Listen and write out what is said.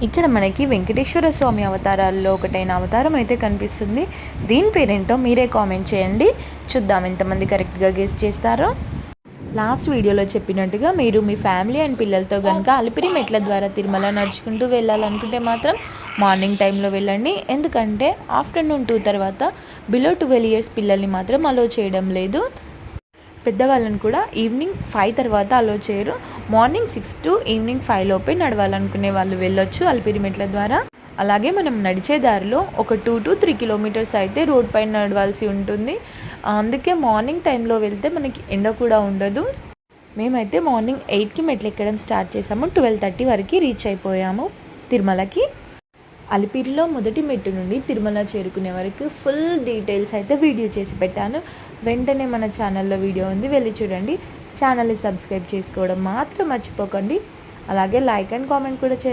ఇక్కడ మనకి వెంకటేశ్వర స్వామి అవతారాల్లో ఒకటైన అవతారం అయితే కనిపిస్తుంది. దీని పేరేంటో మీరే కామెంట్ చేయండి. చూద్దాం ఎంతమంది కరెక్ట్గా గెస్ చేస్తారో. లాస్ట్ వీడియోలో చెప్పినట్టుగా మీరు మీ ఫ్యామిలీ అండ్ పిల్లలతో కనుక అలిపిరి మెట్ల ద్వారా తిరుమల నడుచుకుంటూ వెళ్ళాలనుకుంటే మాత్రం మార్నింగ్ టైంలో వెళ్ళండి. ఎందుకంటే ఆఫ్టర్నూన్ 2 తర్వాత బిలో 12 ఇయర్స్ పిల్లల్ని మాత్రం అలో చేయడం లేదు. పెద్దవాళ్ళని కూడా ఈవినింగ్ 5 తర్వాత అలో చేయరు. మార్నింగ్ 6 టు ఈవినింగ్ 5 లోపే నడవాలనుకునే వాళ్ళు వెళ్ళొచ్చు అలిపిరి మెట్ల ద్వారా. అలాగే మనం నడిచే దారిలో ఒక 2 to 3 కిలోమీటర్స్ అయితే రోడ్ పైన నడవాల్సి ఉంటుంది. అందుకే మార్నింగ్ టైంలో వెళ్తే మనకి ఎండ కూడా ఉండదు. మేమైతే మార్నింగ్ 8కి మెట్లు ఎక్కడం స్టార్ట్ చేసాము. 12:30 వరకు రీచ్ అయిపోయాము తిరుమలకి. అలిపిరిలో మొదటి మెట్టు నుండి తిరుమల చేరుకునే వరకు ఫుల్ డీటెయిల్స్ అయితే వీడియో చేసి పెట్టాను. వెంటనే మన ఛానల్లో వీడియో ఉంది, వెళ్ళి చూడండి. ఛానల్ని సబ్స్క్రైబ్ చేసుకోవడం మాత్రం మర్చిపోకండి. అలాగే లైక్ అండ్ కామెంట్ కూడా చేయండి.